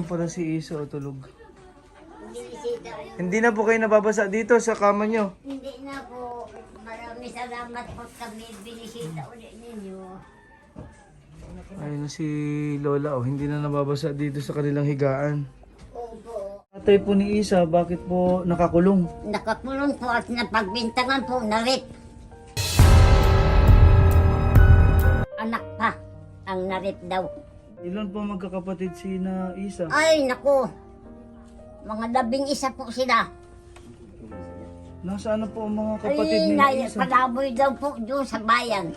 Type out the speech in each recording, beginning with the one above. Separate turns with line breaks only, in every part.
Ayun pala si Isa o tulog.
Binisita ko.
Hindi na po kayo nababasa dito sa kama nyo.
Hindi na po. Maraming salamat po kami binisita ulit ninyo.
Ayun na si Lola o. Hindi na nababasa dito sa kanilang higaan.
Opo.
Tatay po ni Isa, bakit po nakakulong?
Nakakulong po at napagbintangan po na rape. Anak pa ang na-rape daw.
Ilan po magkakapatid si na Isa?
Ay, naku. Mga 11 po sila.
Nasaan na po ang mga kapatid
Ay,
ni Isa?
palaboy daw po doon sa bayan.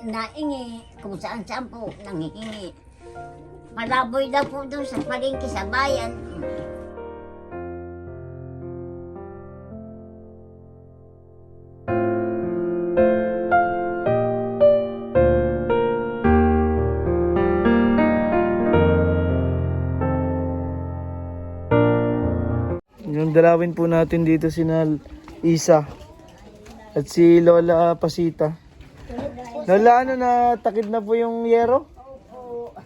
Naingi kung saan saan po nangihingi. Palaboy daw po doon sa palengke sa bayan.
Yung dalawin po natin dito si Isa at si Lola Pasita. Lola, ano na takid na po yung yero?
Opo.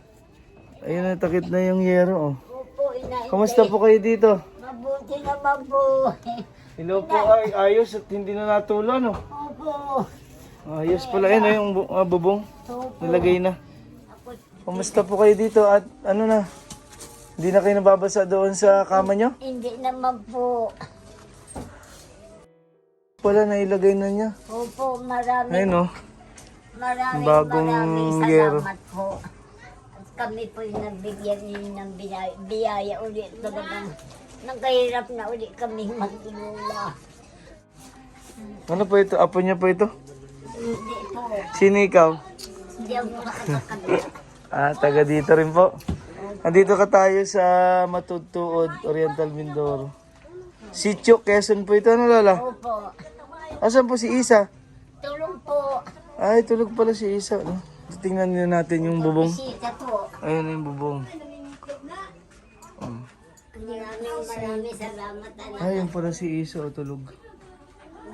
Ayun na, takid na yung yero. Oh.
Opo, inaintay.
Kamusta po kayo dito?
Mabuti naman po.
Hello po, ay ayos at hindi na natulo, no?
Opo.
Ayos pala yun, yung bubong.
Opo.
Nilagay na.
Ako,
Kamusta po kayo dito at ano na? Hindi na kayo nababasa doon sa kama nyo?
hindi naman po.
Wala, nailagay na niya.
Opo, maraming
Ayun, oh.
maraming
yero.
salamat po. At kami po yung nagbigyan ninyo ng biyaya ulit. Talagang nagkahirap na ulit kami maglula.
Ano po ito? Apo niya po ito?
Hindi po.
Sino ikaw?
Hindi ako makakakabit.
Taga dito rin po. Nandito ka tayo sa Matudtuod, Oriental Mindoro. Sitio, Quezon po ito, ano Lola?
Opo.
Asan po si Isa?
Tulong po.
Ay, tulog pala si Isa. No? Tingnan nyo natin yung bubong.
Bisita po.
Ayun yung bubong.
Maraming salamat anak.
Ayun pala si Isa o tulog.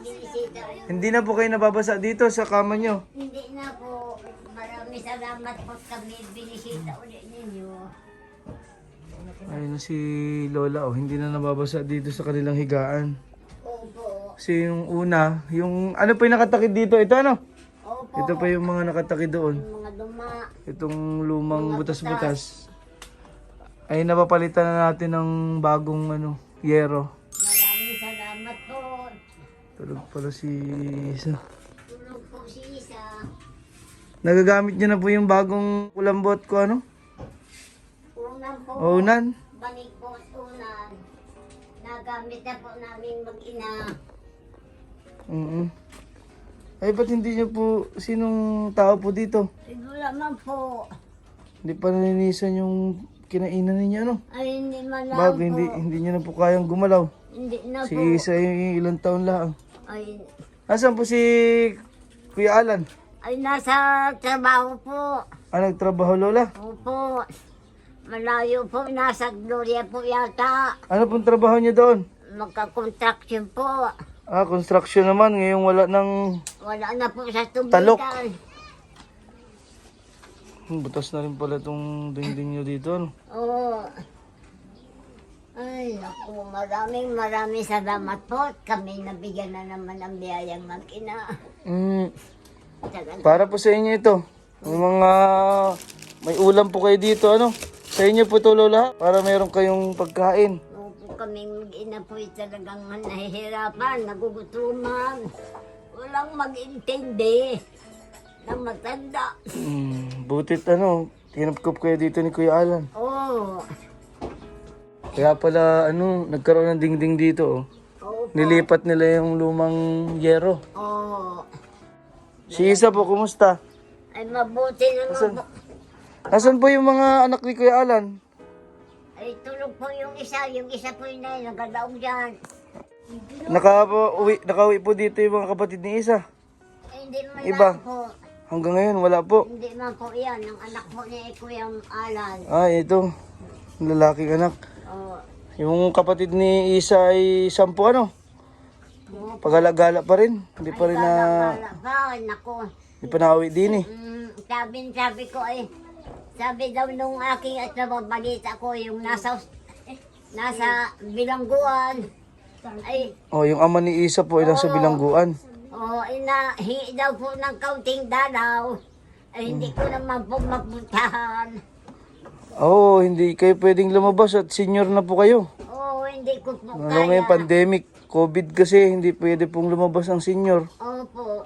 Binisita ko.
Hindi na po kayo nababasa dito sa kama nyo.
Hindi na po. Maraming salamat po kami binisita ulit ninyo.
Ayun na si Lola o. Hindi na nababasa dito sa kanilang higaan.
Opo.
Kasi yung una, yung ano pa yung nakatakid dito? Ito ano?
Opo.
Ito pa yung mga nakatakid doon.
Mga duma.
Itong lumang butas-butas. Ay napapalitan na natin ng bagong yero.
Maraming salamat po.
Tulog pala si Isa.
Tulog po si Isa.
Nagagamit niya na po yung bagong kulambot ko
Unan po.
Unan.
Balik po unan. Nagamit na po namin mag-ina.
Ay ba't hindi niyo po, sinong tao po dito?
Siguro naman po.
Hindi pa naninisan yung kinainan ninyo
Ay, hindi man lang
Bago
po.
hindi niyo na po kayang gumalaw.
Hindi na
Si
po.
Isa yung ilang taon lang.
Ay,
Nasaan po si Kuya Alan?
ay, nasa trabaho po.
Nagtrabaho Lola?
Opo. Malayo po. Nasa Gloria po yata.
Ano pong trabaho niya doon?
Magka-contraction po.
Construction naman. Ngayon wala ng
Wala na po sa tubigan.
Talok. Butas na rin pala itong dingding nyo dito.
Oo. Ay, naku, maraming salamat po. Kami nabigyan na naman ng biyayang mag-ina. Talagang
Para po sa inyo ito. Yung mga may ulam po kayo dito. Sa inyo po ito Lola. Para mayroon kayong pagkain.
opo, kaming mag-ina po talagang nahihirapan, nagugutuman. Walang mag-intindi na matanda.
Butit tinapkop kayo dito ni Kuya Alan.
Oo.
Kaya pala nagkaroon ng dingding dito.
Opo.
Nilipat nila yung lumang yero.
Oo.
Si Isa po, kumusta?
Ay, mabuti naman po.
Nasaan po yung mga anak ni Kuya Alan?
Ay, tulog po yung isa po yung nagadaog dyan.
Nakauwi po dito yung mga kapatid ni Isa.
Ay, hindi man
Iba.
lang po.
Hanggang ngayon, wala po.
Hindi man po yan. Ang anak po ni Kuya Alan.
Ito. Lalaking anak.
Oo.
Yung kapatid ni Isa ay 10 Pagala-gala pa rin. Hindi pa rin
Gala pa. Ay, naku.
Hindi pa nauwi din eh.
Sabi ko ay, Sabi daw nung aking at nababalita ko yung nasa bilangguan. Ay,
Yung ama ni Isa po ay nasa
Oo.
bilangguan.
Inahingi daw po ng kaunting dalaw. Ay, hindi ko naman po mapuntahan.
Hindi kayo pwedeng lumabas at senior na po kayo.
Hindi ko po
Ano ngayon, pandemic, COVID kasi, hindi pwede pong lumabas ang senior.
Opo.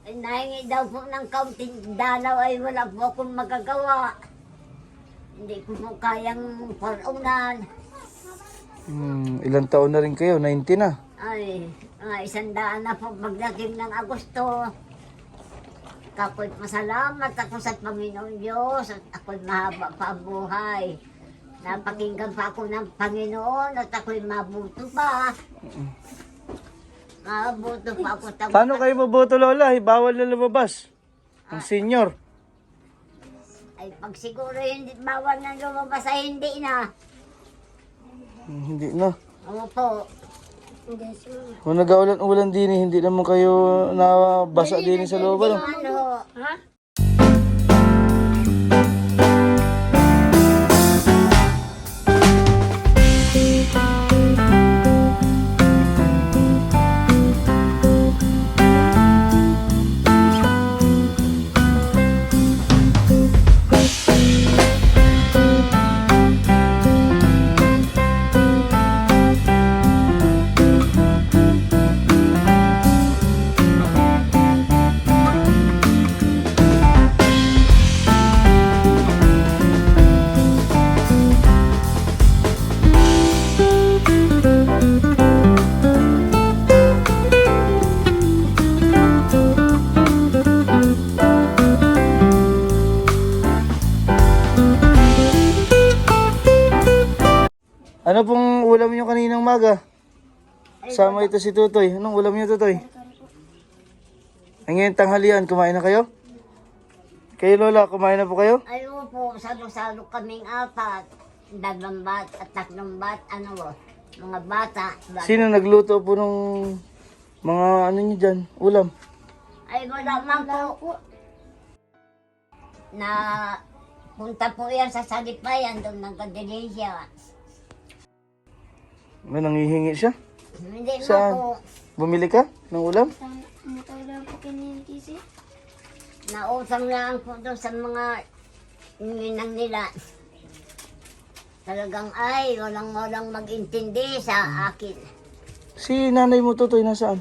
Ay, nahingi daw po ng kaunting dalaw ay wala po akong magagawa. Hindi ko po kayang parunan.
Ilang taon na rin kayo? 90 na.
Ay, mga 100 na po pagdating ng Agosto. Ako'y pasalamat ako sa Panginoon Diyos at ako'y mahaba pa ang buhay. Napakinggan pa ako ng Panginoon at ako'y mabuto pa. Mabuto pa ako.
Paano kayo maboto, Lola? Bawal na lumabas. Ang senior.
Ay, pag siguro hindi bawal na lumabas ay hindi na.
Hindi na.
Opo.
Kung nag-aulan-ulan din, hindi naman kayo nabasa din sa loob. Ano?
Ha?
Ano pong ulam nyo kaninang maga? Sama ito si Tutoy. Anong ulam nyo, Tutoy? Ngayon tanghalian, kumain na kayo? Kayo, Lola, kumain na po kayo?
Ay, opo. Salo-salo kaming 4. 2 bat at 3 bat. Mga bata.
Sino nagluto po nung mga ano nyo dyan? Ulam?
Ay, wala man po. Na punta po yan sa Salipayan, doon ng Kadelisya.
May nangihingi siya?
Hindi na
Saan?
po.
Bumili ka ng ulam?
Nausang lang po doon sa mga ninang nila. Talagang walang mag-intindi sa akin.
Si nanay mo, Tutoy, nasaan?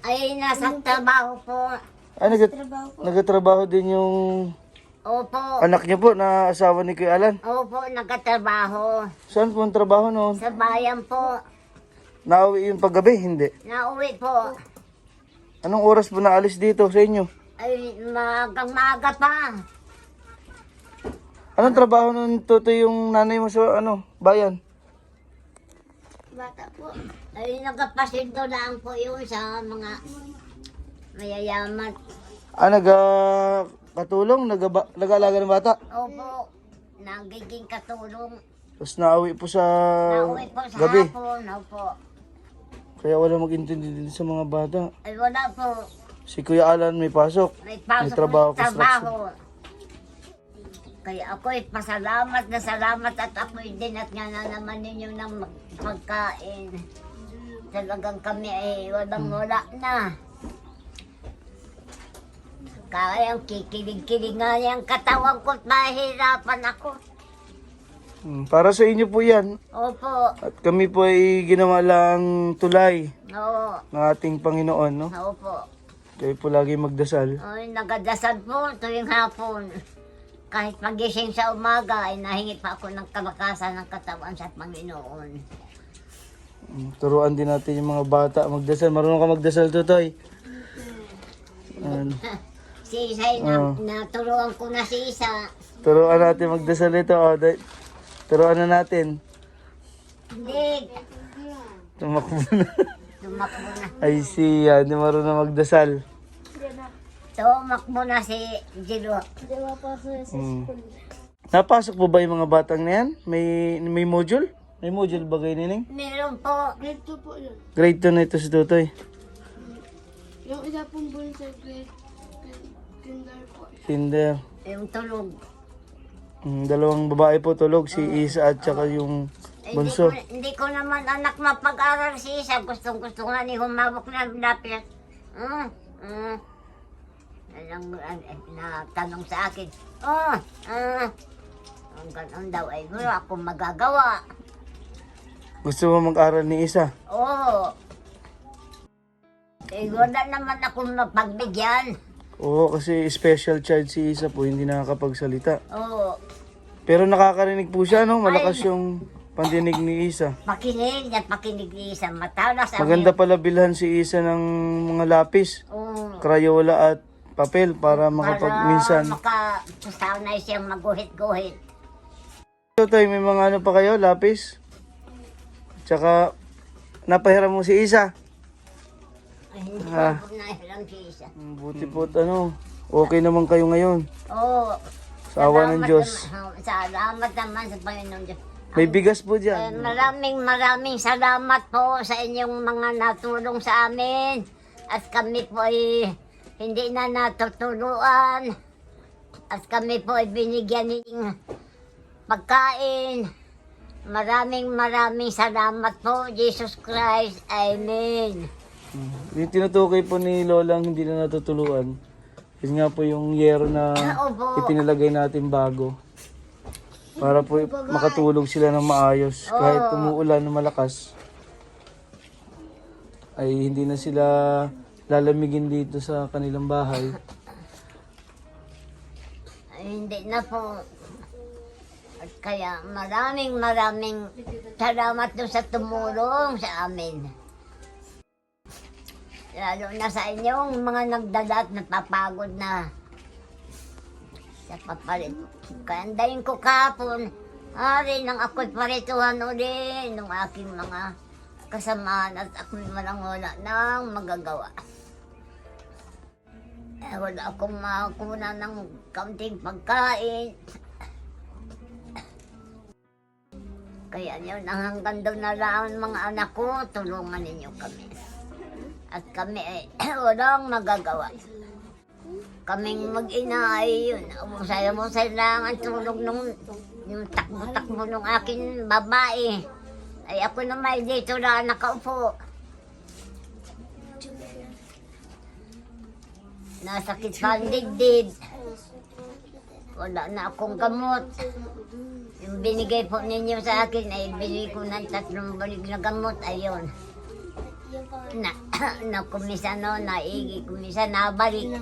Ay, nasa trabaho po.
Nagatrabaho din yung
Opo.
anak niyo po na asawa ni Kuya Alan.
Opo, nagkatrabaho.
Saan po ang trabaho noon?
Sa bayan po.
Nauwi yung paggabi? Hindi.
Nauwi po.
Anong oras po naalis dito sa inyo?
Ay, magang-maga pa.
Anong trabaho nun, Tutoy, yung nanay mo sa bayan?
Bata po. Ay, nagpapasildo lang po yun sa mga mayayaman.
Katulong? Nag-aalaga ng bata?
Opo, nagiging katulong.
Tapos nauwi po sa
Nauwi po sa
gabi.
hapon. Opo.
Kaya wala mag-intindi din sa mga bata.
Ay, wala po.
Si Kuya Alan may pasok.
May pasok
trabaho,
may trabaho. Kaya ako'y pasalamat na salamat at ako'y din at nga na naman ninyo ng pagkain. Talagang kami ay wala na. Kaya ang kikilig-kilig nga yung katawan ko at mahirapan ako.
Para sa inyo po yan.
Opo.
At kami po ay ginawa lang tulay
Oo.
ng ating Panginoon. No?
Opo.
Kayo po lagi magdasal.
Ay, nagadasal po tuwing hapon. Kahit pagising sa umaga, ay nahingi pa ako ng kalakasan ng katawan sa Panginoon.
Turuan din natin yung mga bata magdasal. Marunong ka magdasal, Tutoy?
Si Isay, naturuan ko na si Isa.
Turuan natin magdasal ito. Turuan na natin.
Hindi,
Tumakbo na.
tumakbo na.
Ay siya, hindi marunong magdasal.
Tumakbo na si Jilo.
Napasok po ba yung mga batang na yan? May module? May module ba kayo, Nining?
Meron po.
Grade 2 po yun.
Grade 2 na ito si Tutoy.
Yung isa pong bunso, grade kinder po.
Kinder.
Yung tulog.
Dalawang babae po tulog, si Isa at saka yung bunso.
Hindi ko naman anak mapag-aral si Isa. Gustong-gusto nga ni humawak na lapis. Alam, natanong sa akin, ang ganun daw ay wala akong magagawa.
Gusto mo mag-aral ni Isa?
Oo. Wala naman akong mapagbigyan.
Oo, kasi special child si Isa po, hindi nakakapagsalita.
Oo.
Pero nakakarinig po siya, no? Malakas yung pandinig ni Isa.
Pakinig at pakinig ni Isa. Matalas ang
Maganda pala bilhan si Isa ng mga lapis,
Oo.
krayola at papel para minsan.
Makasanay siyang maguhit-guhit.
So tayo, may mga ano pa kayo, lapis? Tsaka, napahiram mo si Isa.
Ay, hindi
Ah.
ko nahiram si Isa.
Buti po, okay naman kayo ngayon.
Oo.
Sa awa ng Diyos.
Salamat naman sa Panginoon Diyos.
May bigas po dyan.
Maraming salamat po sa inyong mga natulong sa amin. At kami po ay hindi na natutuluan. At kami po ay binigyan ng pagkain. Maraming salamat po, Jesus Christ. Amen.
Yung tinutukoy po ni Lolang hindi na natutuluan. Yun nga po yung yero na
Opo.
ipinalagay natin bago. Para po makatulog sila ng maayos. Kahit umuulan na malakas, ay hindi na sila lalamigin dito sa kanilang bahay.
Ay, hindi na po. At kaya maraming salamat doon sa tumulong sa amin. Lalo na sa inyong mga nagdala at napapagod na sa papalit. Kandayin ko kahapon, nang ako'y parituhan uli ng aking mga kasamaan at ako'y wala nang magagawa. Wala akong makakuna ng kaunting pagkain. Kaya yun, hanggang doon na lang mga anak ko, tulungan ninyo kami. At kami ay walang magagawa. Kaming mag-ina ay yun. Musay lang ang tulog nung yung takbo-takbo nung aking babae. Ay ako naman dito lang nakaupo. Nasakit pa ang dibdib. Wala na akong gamot. Yung binigay po ninyo sa akin ay binigay ko ng 3 balik na gamot. Ayun. Na kumisa no, naigi, kumisa nabalik.